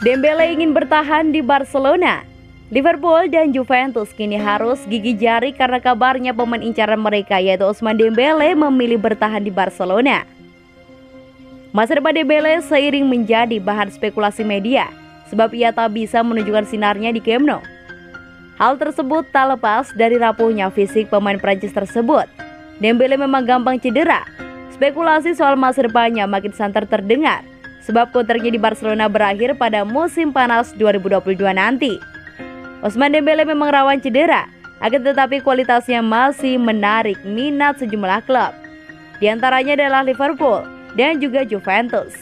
Dembele ingin bertahan di Barcelona. Liverpool dan Juventus kini harus gigih jari karena kabarnya pemain incaran mereka yaitu Ousmane Dembele memilih bertahan di Barcelona. Masa depan Dembele seiring menjadi bahan spekulasi media sebab ia tak bisa menunjukkan sinarnya di Camp Nou. Hal tersebut tak lepas dari rapuhnya fisik pemain Prancis tersebut. Dembele memang gampang cedera. Spekulasi soal masa depannya makin santer terdengar sebab kontraknya di Barcelona berakhir pada musim panas 2022 nanti. Ousmane Dembele memang rawan cedera, akan tetapi kualitasnya masih menarik minat sejumlah klub. Di antaranya adalah Liverpool dan juga Juventus.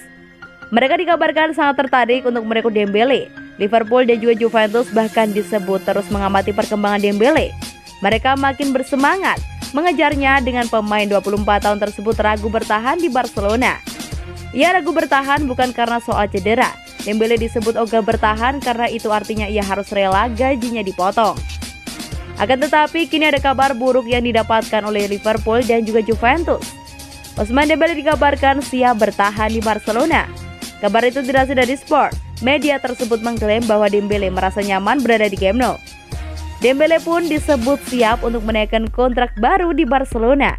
Mereka dikabarkan sangat tertarik untuk merekrut Dembele. Liverpool dan juga Juventus bahkan disebut terus mengamati perkembangan Dembele. Mereka makin bersemangat mengejarnya dengan pemain 24 tahun tersebut ragu bertahan di Barcelona. Ia ragu bertahan bukan karena soal cedera. Dembele disebut ogah bertahan karena itu artinya ia harus rela gajinya dipotong. Akan tetapi kini ada kabar buruk yang didapatkan oleh Liverpool dan juga Juventus. Ousmane Dembele dikabarkan siap bertahan di Barcelona. Kabar itu dilansir dari Sport. Media tersebut mengklaim bahwa Dembele merasa nyaman berada di Camp Nou. Dembele pun disebut siap untuk menaikkan kontrak baru di Barcelona.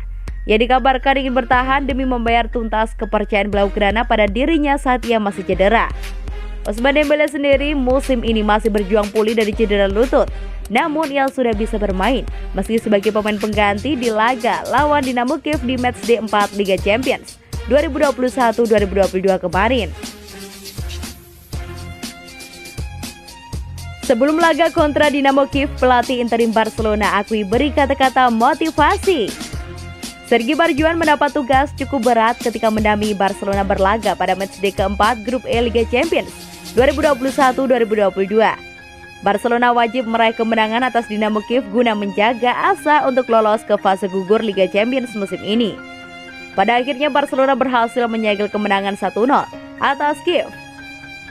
Ia dikabarkan ingin bertahan demi membayar tuntas kepercayaan Blaugrana pada dirinya saat ia masih cedera. Ousmane Dembele sendiri musim ini masih berjuang pulih dari cedera lutut. Namun ia sudah bisa bermain meski sebagai pemain pengganti di laga lawan Dinamo Kiev di matchday 4 Liga Champions 2021-2022 kemarin. Sebelum laga kontra Dinamo Kiev, pelatih interim Barcelona akui beri kata-kata motivasi. Sergi Barjuan mendapat tugas cukup berat ketika mendampingi Barcelona berlaga pada matchday keempat Grup E Liga Champions 2021-2022. Barcelona wajib meraih kemenangan atas Dinamo Kiev guna menjaga asa untuk lolos ke fase gugur Liga Champions musim ini. Pada akhirnya Barcelona berhasil menyegel kemenangan 1-0 atas Kiev.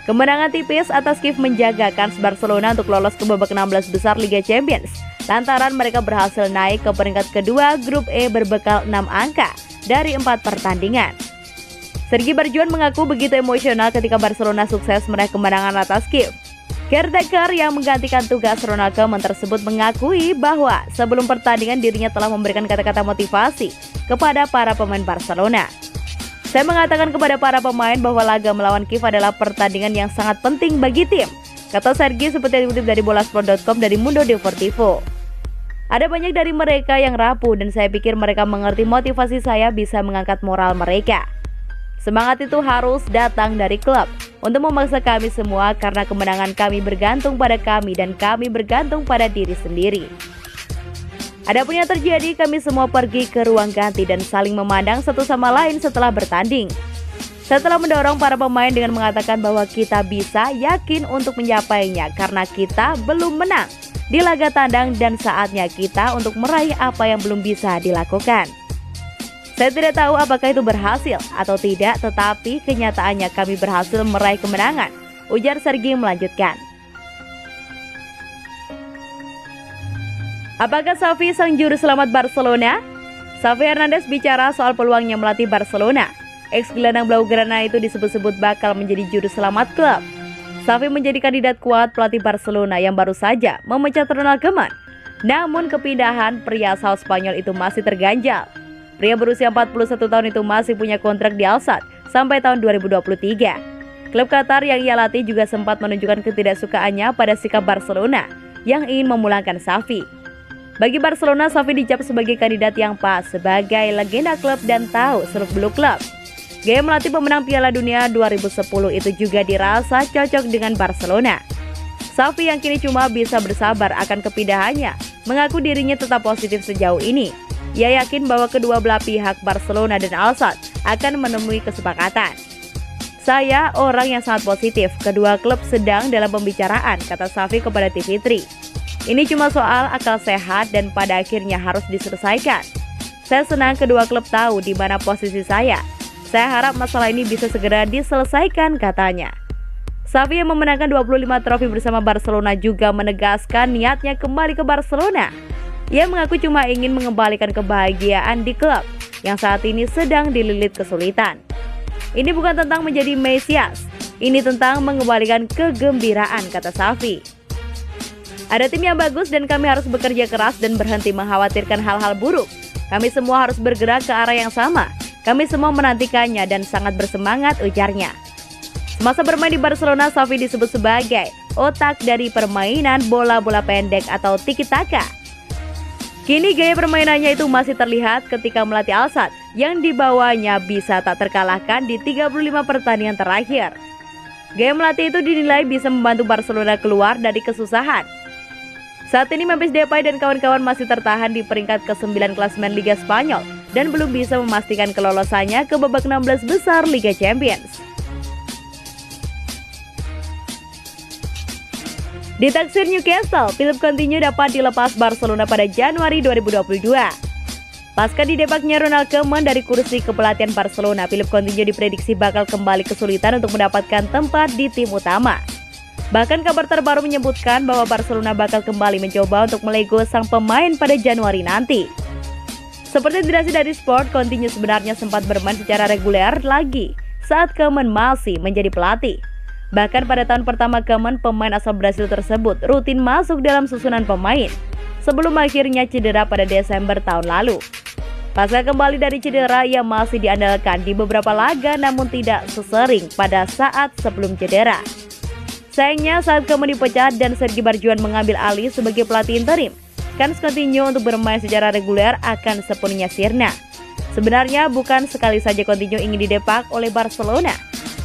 Kemenangan tipis atas Kiev menjaga kans Barcelona untuk lolos ke babak 16 besar Liga Champions. Lantaran mereka berhasil naik ke peringkat kedua Grup E berbekal 6 angka dari 4 pertandingan. Sergi Barjuan mengaku begitu emosional ketika Barcelona sukses meraih kemenangan atas Kiev. Caretaker yang menggantikan tugas Ronald Koeman tersebut mengakui bahwa sebelum pertandingan dirinya telah memberikan kata-kata motivasi kepada para pemain Barcelona. Saya mengatakan kepada para pemain bahwa laga melawan Kiev adalah pertandingan yang sangat penting bagi tim, kata Sergi seperti dikutip dari bolasport.com dari Mundo Deportivo. Ada banyak dari mereka yang rapuh dan saya pikir mereka mengerti motivasi saya bisa mengangkat moral mereka. Semangat itu harus datang dari klub untuk memaksa kami semua karena kemenangan kami bergantung pada kami dan kami bergantung pada diri sendiri. Adapun yang terjadi, kami semua pergi ke ruang ganti dan saling memandang satu sama lain setelah bertanding. Saya telah mendorong para pemain dengan mengatakan bahwa kita bisa yakin untuk mencapainya karena kita belum menang di laga tandang dan saatnya kita untuk meraih apa yang belum bisa dilakukan. Saya tidak tahu apakah itu berhasil atau tidak, tetapi kenyataannya kami berhasil meraih kemenangan, ujar Sergi melanjutkan. Apakah Xavi sang juru selamat Barcelona? Xavi Hernandez bicara soal peluangnya melatih Barcelona. Ex-gelandang Blaugrana itu disebut-sebut bakal menjadi juru selamat klub. Xavi menjadi kandidat kuat pelatih Barcelona yang baru saja memecat Ronald Koeman. Namun kepindahan pria asal Spanyol itu masih terganjal. Pria berusia 41 tahun itu masih punya kontrak di Al-Sadd sampai tahun 2023. Klub Qatar yang ia latih juga sempat menunjukkan ketidaksukaannya pada sikap Barcelona yang ingin memulangkan Xavi. Bagi Barcelona, Xavi dicap sebagai kandidat yang pas sebagai legenda klub dan tahu seluk-beluk klub. Gaya melatih pemenang Piala Dunia 2010 itu juga dirasa cocok dengan Barcelona. Xavi yang kini cuma bisa bersabar akan kepindahannya, mengaku dirinya tetap positif sejauh ini. Ia yakin bahwa kedua belah pihak Barcelona dan Al-Sadd akan menemui kesepakatan. Saya orang yang sangat positif, kedua klub sedang dalam pembicaraan, kata Xavi kepada TV3. Ini cuma soal akal sehat dan pada akhirnya harus diselesaikan. Saya senang kedua klub tahu di mana posisi saya. Saya harap masalah ini bisa segera diselesaikan, katanya. Xavi yang memenangkan 25 trofi bersama Barcelona juga menegaskan niatnya kembali ke Barcelona. Ia mengaku cuma ingin mengembalikan kebahagiaan di klub yang saat ini sedang dililit kesulitan. Ini bukan tentang menjadi Mesias. Ini tentang mengembalikan kegembiraan, kata Xavi. Ada tim yang bagus dan kami harus bekerja keras dan berhenti mengkhawatirkan hal-hal buruk. Kami semua harus bergerak ke arah yang sama. Kami semua menantikannya dan sangat bersemangat, ujarnya. Semasa bermain di Barcelona, Xavi disebut sebagai otak dari permainan bola-bola pendek atau tiki-taka. Kini gaya permainannya itu masih terlihat ketika melatih Al-Sadd yang dibawanya bisa tak terkalahkan di 35 pertandingan terakhir. Gaya melatih itu dinilai bisa membantu Barcelona keluar dari kesusahan. Saat ini Memphis Depay dan kawan-kawan masih tertahan di peringkat ke-9 klasemen Liga Spanyol dan belum bisa memastikan kelolosannya ke babak 16 besar Liga Champions. Ditaksir Newcastle, Philippe Coutinho dapat dilepas Barcelona pada Januari 2022. Pasca didebaknya Ronald Koeman dari kursi kepelatihan Barcelona, Philippe Coutinho diprediksi bakal kembali kesulitan untuk mendapatkan tempat di tim utama. Bahkan kabar terbaru menyebutkan bahwa Barcelona bakal kembali mencoba untuk melego sang pemain pada Januari nanti. Seperti dilansir dari Sport, Coutinho sebenarnya sempat bermain secara reguler lagi saat Koeman masih menjadi pelatih. Bahkan pada tahun pertama Koeman, pemain asal Brasil tersebut rutin masuk dalam susunan pemain sebelum akhirnya cedera pada Desember tahun lalu. Pasca kembali dari cedera, ia masih diandalkan di beberapa laga namun tidak sesering pada saat sebelum cedera. Sayangnya saat Koeman dipecat dan Sergi Barjuan mengambil alih sebagai pelatih interim, kans Coutinho untuk bermain secara reguler akan sepenuhnya sirna. Sebenarnya bukan sekali saja Coutinho ingin didepak oleh Barcelona.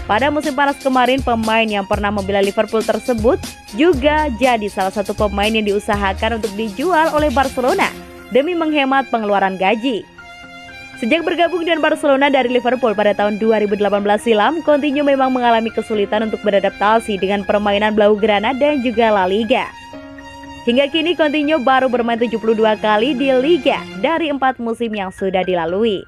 Pada musim panas kemarin, pemain yang pernah membela Liverpool tersebut juga jadi salah satu pemain yang diusahakan untuk dijual oleh Barcelona demi menghemat pengeluaran gaji. Sejak bergabung dengan Barcelona dari Liverpool pada tahun 2018 silam, Coutinho memang mengalami kesulitan untuk beradaptasi dengan permainan Blaugrana dan juga La Liga. Hingga kini Coutinho baru bermain 72 kali di Liga dari 4 musim yang sudah dilalui.